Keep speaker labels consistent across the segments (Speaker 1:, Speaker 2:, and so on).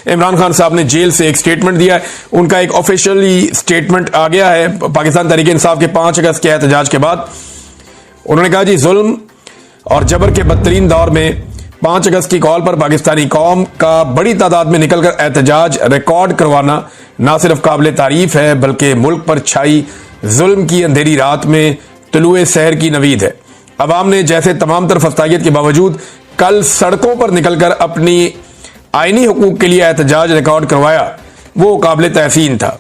Speaker 1: इमरान खान साहब ने जेल से एक स्टेटमेंट दिया है। उनका एक ऑफिशियली स्टेटमेंट आ गया है पाकिस्तान तहरीक इंसाफ के 5 अगस्त के एहतजाज के बाद। उन्होंने कहा जी, जुल्म और जबर के बदतरीन दौर में 5 अगस्त की कॉल पर पाकिस्तानी कौम का बड़ी तादाद में निकलकर एहतजाज रिकॉर्ड करवाना ना सिर्फ काबिल तारीफ है, बल्कि मुल्क पर छाई जुल्म की अंधेरी रात में तुलुए सहर की नवीद है। अवाम ने जैसे तमाम तरफ फस्तायत के बावजूद कल सड़कों पर निकलकर अपनी आईनी हुकूक के लिए एहतजाज रिकॉर्ड करवाया, वो काबिल तहसीन था।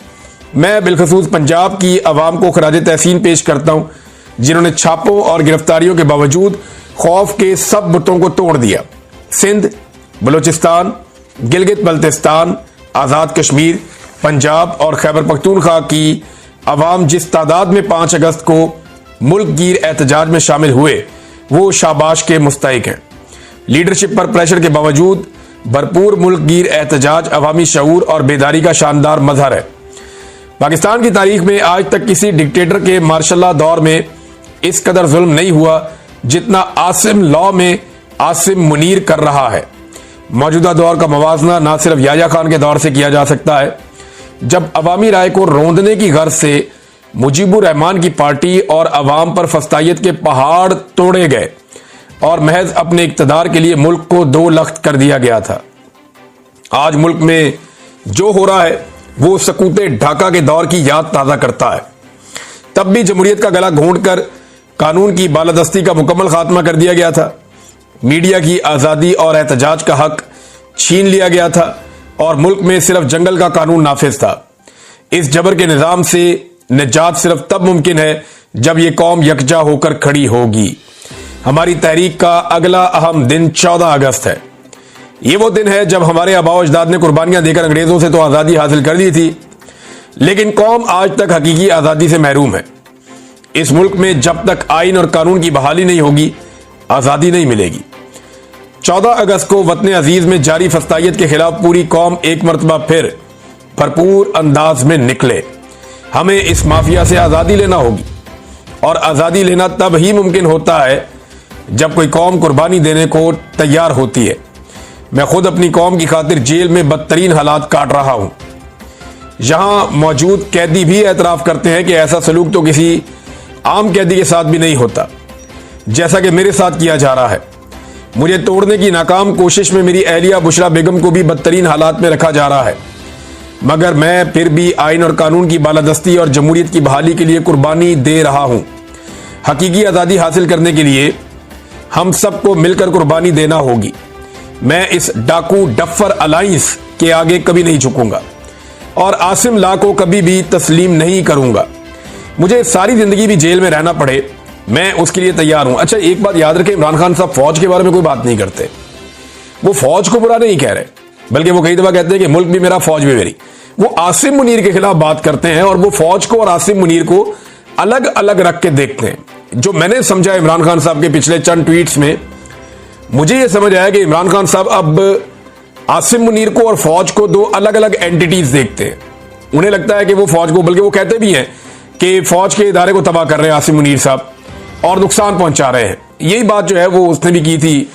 Speaker 1: मैं बिलखसूस पंजाब की अवाम को खराज तहसीन पेश करता हूं, जिन्होंने छापों और गिरफ्तारियों के बावजूद खौफ के सब बुतों को तोड़ दिया। सिंध, बलूचिस्तान, गिलगित बल्तिस्तान, आज़ाद कश्मीर, पंजाब और खैबर पख्तूनख्वा की अवाम जिस तादाद में 5 अगस्त को मुल्क गिर एहतजाज में शामिल हुए, वो शाबाश के मुस्तहिक हैं। लीडरशिप पर प्रेशर के बावजूद भरपूर मुल्क गिर एहतजाज अवामी शऊर और बेदारी का शानदार मजहर है। पाकिस्तान की तारीख में आज तक किसी डिक्टेटर के मार्शल दौर में इस कदर जुल्म नहीं हुआ जितना आसिम लॉ में आसिम मुनीर कर रहा है। मौजूदा दौर का मवाजना ना सिर्फ याह्या खान के दौर से किया जा सकता है, जब अवामी राय को रौंदने की गर्ज से मुजीबुर रहमान की पार्टी और अवाम पर फस्तायत के पहाड़ तोड़े गए और महज अपने इक्तदार के लिए मुल्क को 2 लख्त कर दिया गया था। आज मुल्क में जो हो रहा है वो सकूते ढाका के दौर की याद ताज़ा करता है। तब भी जमहूरियत का गला घोंटकर कानून की बालादस्ती का मुकम्मल खात्मा कर दिया गया था। मीडिया की आज़ादी और एहतजाज का हक छीन लिया गया था और मुल्क में सिर्फ जंगल का कानून नाफिज था। इस जबर के निज़ाम से निजात सिर्फ तब मुमकिन है जब यह कौम यकजा होकर खड़ी होगी। हमारी तहरीक का अगला अहम दिन 14 अगस्त है। ये वो दिन है जब हमारे आबा अजदाद ने कुर्बानियां देकर अंग्रेजों से तो आज़ादी हासिल कर दी थी, लेकिन कौम आज तक हकीकी आज़ादी से महरूम है। इस मुल्क में जब तक आइन और कानून की बहाली नहीं होगी, आज़ादी नहीं मिलेगी। 14 अगस्त को वतन अजीज में जारी फस्तायत के खिलाफ पूरी कौम एक मरतबा फिर भरपूर अंदाज में निकले। हमें इस माफिया से आज़ादी लेना होगी और आज़ादी लेना तब ही मुमकिन होता है जब कोई कौम कुर्बानी देने को तैयार होती है। मैं खुद अपनी कौम की खातिर जेल में बदतरीन हालात काट रहा हूं। यहां मौजूद कैदी भी एतराफ करते हैं कि ऐसा सलूक तो किसी आम कैदी के साथ भी नहीं होता, जैसा कि मेरे साथ किया जा रहा है। मुझे तोड़ने की नाकाम कोशिश में मेरी अहलिया बुशरा बेगम को भी बदतरीन हालात में रखा जा रहा है, मगर मैं फिर भी आइन और कानून की बालादस्ती और जमहूरियत की बहाली के लिए कुर्बानी दे रहा हूं। हकीकी आज़ादी हासिल करने के लिए हम सबको मिलकर कुर्बानी देना होगी। मैं इस डाकू डफर अलायंस के आगे कभी नहीं झुकूंगा और आसिम ला को कभी भी तस्लीम नहीं करूंगा। मुझे सारी जिंदगी भी जेल में रहना पड़े, मैं उसके लिए तैयार हूं। अच्छा, एक बात याद रखें, इमरान खान साहब फौज के बारे में कोई बात नहीं करते। वो फौज को बुरा नहीं कह रहे, बल्कि वो कई दफा कहते हैं कि मुल्क भी मेरा, फौज भी मेरी। वो आसिम मुनीर के खिलाफ बात करते हैं और वो फौज को और आसिम मुनीर को अलग अलग रख के देखते हैं। जो मैंने समझा इमरान खान साहब के पिछले चंद ट्वीट्स में, मुझे यह समझ आया कि इमरान खान साहब अब आसिम मुनीर को और फौज को 2 अलग अलग एंटिटीज देखते हैं। उन्हें लगता है कि वो फौज को, बल्कि वो कहते भी हैं कि फौज के इदारे को तबाह कर रहे हैं आसिम मुनीर साहब और नुकसान पहुंचा रहे हैं। यही बात जो है वो उसने भी की थी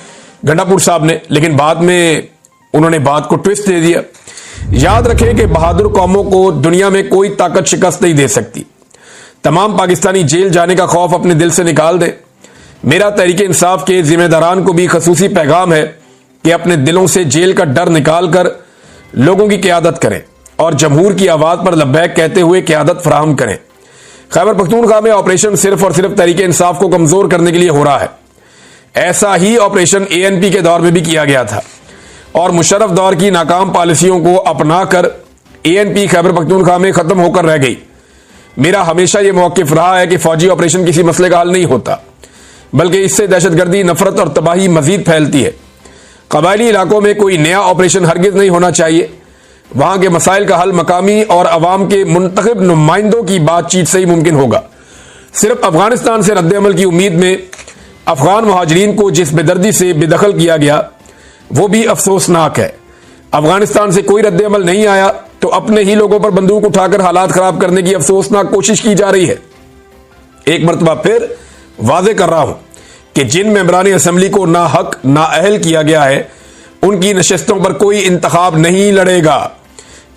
Speaker 1: गंडापुर साहब ने, लेकिन बाद में उन्होंने बात को ट्विस्ट दे दिया। याद रखें कि बहादुर कौमों को दुनिया में कोई ताकत शिकस्त नहीं दे सकती। तमाम पाकिस्तानी जेल जाने का खौफ अपने दिल से निकाल दें। मेरा तहरीक इंसाफ के जिम्मेदारान को भी खसूसी पैगाम है कि अपने दिलों से जेल का डर निकाल कर लोगों की क़यादत करें और जमहूर की आवाज़ पर लब्बैक कहते हुए क़यादत फराहम करें। खैबर पख्तूनख्वा में ऑपरेशन सिर्फ और सिर्फ तहरीक इंसाफ को कमजोर करने के लिए हो रहा है। ऐसा ही ऑपरेशन ANP के दौर में भी किया गया था और मुशर्रफ दौर की नाकाम पॉलिसियों को अपनाकर ANP खैबर पख्तूनख्वा में खत्म होकर रह गई। मेरा हमेशा यह मौक़िफ़ रहा है कि फौजी ऑपरेशन किसी मसले का हल नहीं होता, बल्कि इससे दहशतगर्दी, नफरत और तबाही मजीद फैलती है। कबायली इलाकों में कोई नया ऑपरेशन हरगिज नहीं होना चाहिए। वहां के मसाइल का हल मकामी और अवाम के मुंतखब नुमाइंदों की बातचीत से ही मुमकिन होगा। सिर्फ अफगानिस्तान से रद्द-ए-अमल की उम्मीद में अफगान मुहाजिरीन को जिस बेदर्दी से बेदखल किया गया, वो भी अफसोसनाक है। अफगानिस्तान से कोई रद्द-ए-अमल नहीं आया तो अपने ही लोगों पर बंदूक उठाकर हालात खराब करने की अफसोसनाक कोशिश की जा रही है। एक मरतबा फिर वाजे कर रहा हूं कि जिन मेंबरान असेंबली को ना हक ना अहल किया गया है, उनकी नशिस्तों पर कोई इंतखाब नहीं लड़ेगा।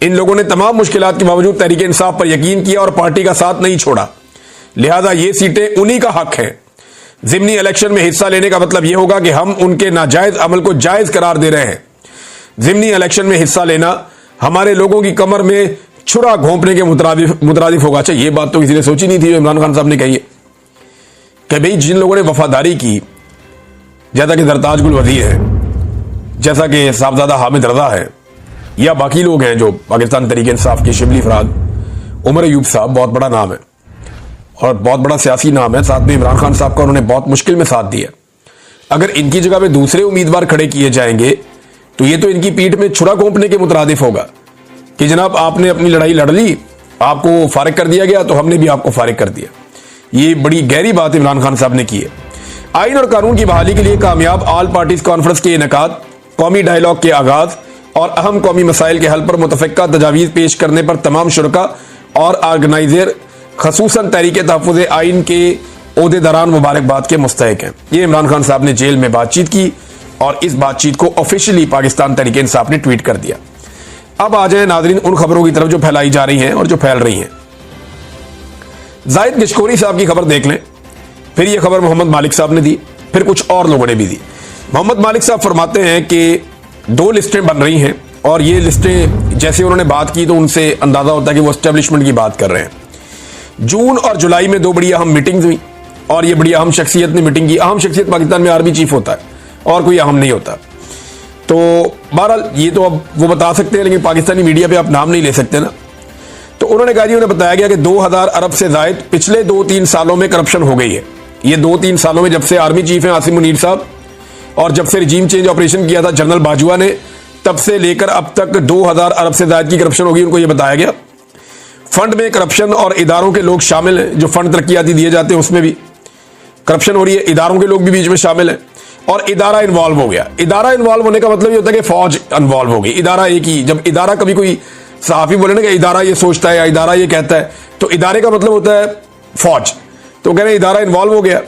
Speaker 1: इन लोगों ने तमाम मुश्किलात के बावजूद तहरीक इंसाफ पर यकीन किया और पार्टी का साथ नहीं छोड़ा, लिहाजा ये सीटें उन्हीं का हक है। ज़िमनी इलेक्शन में हिस्सा लेने का मतलब यह होगा कि हम उनके नाजायज अमल को जायज करार दे रहे हैं। ज़िमनी इलेक्शन में हिस्सा लेना हमारे लोगों की कमर में छुरा घोंपने के मुतरादिफ होगा। अच्छा, ये बात तो किसी ने सोची नहीं थी, इमरान खान साहब ने कही है कि भाई जिन लोगों ने वफादारी की, जैसा कि सरताज गुल वजीर है, जैसा कि साहबजादा हामिद रजा है, या बाकी लोग हैं जो पाकिस्तान तहरीक इंसाफ के शिबली फराद, उमर अयूब साहब बहुत बड़ा नाम है और बहुत बड़ा सियासी नाम है, साथ में इमरान खान साहब का उन्होंने बहुत मुश्किल में साथ दिया। अगर इनकी जगह पे दूसरे उम्मीदवार खड़े किए जाएंगे तो ये तो इनकी पीठ में छुरा घोंपने के मुतरादिफ होगा कि जनाब आपने अपनी लड़ाई लड़ ली, आपको फारिग कर दिया गया तो हमने भी आपको फारिग कर दिया। ये बड़ी गहरी बात इमरान खान साहब ने की है। आइन और कानून की बहाली के लिए कामयाब ऑल पार्टीज कॉन्फ्रेंस के इनेकाद, कौमी डायलॉग के आगाज और अहम कौमी मसाइल के हल पर मुतफ़िक़ा तजावीज़ पेश करने पर तमाम शुरका और ऑर्गेनाइजर खसूसन तहरीक तहफ़्फ़ुज़ आइन के ओहदेदारान मुबारकबाद के मुस्तहिक हैं। ये इमरान खान साहब ने जेल में बातचीत की और इस बातचीत को ऑफिशियली पाकिस्तान तहरीक इंसाफ ने ट्वीट कर दिया। अब आ जाए नाज़रीन उन खबरों की तरफ जो फैलाई जा रही हैं और जो फैल रही हैं। जाहिद गिशकोरी साहब की खबर देख लें, फिर यह खबर मोहम्मद मालिक साहब ने दी, फिर कुछ और लोगों ने भी दी। मोहम्मद मालिक साहब फरमाते हैं कि 2 लिस्टें बन रही हैं और ये लिस्टें जैसे उन्होंने बात की तो उनसे अंदाजा होता है कि वो एस्टेब्लिशमेंट की बात कर रहे हैं। जून और जुलाई में 2 बड़ी अहम मीटिंग्स हुई और ये बड़ी अहम शख्सियत ने मीटिंग की। अहम शख्सियत पाकिस्तान में आर्मी चीफ होता है और कोई अहम नहीं होता। तो बहरहाल ये तो अब वो बता सकते हैं, लेकिन पाकिस्तानी मीडिया पे आप नाम नहीं ले सकते ना। तो उन्होंने कहा जी, उन्हें बताया गया कि 2000 अरब से जायद पिछले 2-3 सालों में करप्शन हो गई है। ये 2-3 सालों में जब से आर्मी चीफ हैं आसिम मुनीर साहब और जब से रिजीम चेंज ऑपरेशन किया था जनरल बाजवा ने, तब से लेकर अब तक 2000 अरब से ज्यादा की करप्शन होगी। उनको यह बताया गया फंड में करप्शन और इदारों के लोग शामिल हैं, जो फंड तरक्याती दिए जाते हैं उसमें भी करप्शन हो रही है, इदारों के लोग भी बीच में शामिल हैं और इदारा इन्वॉल्व हो गया। इदारा इन्वॉल्व होने का मतलब ये होता है कि फौज इन्वॉल्व हो गई। इदारा एक ही, जब इदारा कभी कोई सहाफी बोले ना कि इदारा ये सोचता है या इदारा ये कहता है, तो इदारे का मतलब होता है फौज। तो कह रहे इदारा इन्वॉल्व हो गया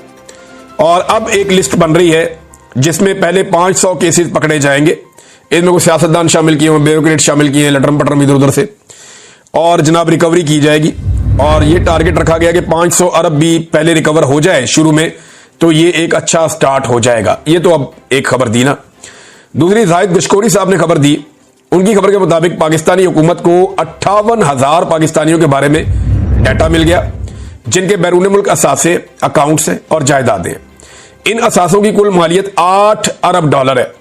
Speaker 1: और अब एक लिस्ट बन रही है जिसमें पहले 500 केसेस पकड़े जाएंगे। इनमें कुछ सियासतदान शामिल किए हैं, ब्यूरोक्रेट शामिल किए हैं, लटरम पटरम इधर उधर से, और जनाब रिकवरी की जाएगी। और ये टारगेट रखा गया कि 500 अरब भी पहले रिकवर हो जाए शुरू में, तो ये एक अच्छा स्टार्ट हो जाएगा। ये तो अब एक खबर दी ना। दूसरी, जाहिद गिशकोरी साहब ने खबर दी। उनकी खबर के मुताबिक पाकिस्तानी हुकूमत को 58,000 पाकिस्तानियों के बारे में डाटा मिल गया जिनके बैरून मुल्क असासे, अकाउंट्स हैं और जायदादें हैं। इन असासों की कुल मालियत 8 अरब डॉलर है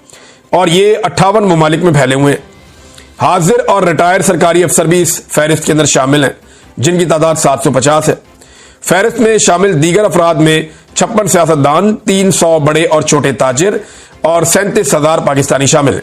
Speaker 1: और ये 58 ममालिक में फैले हुए हैं। हाजिर और रिटायर सरकारी अफसर भी इस फहरिस्त के अंदर शामिल हैं जिनकी तादाद 750 है। फहरिस्त में शामिल दीगर अफराद में 56 सियासतदान, 300 बड़े और छोटे ताजिर और 37,000 पाकिस्तानी शामिल हैं।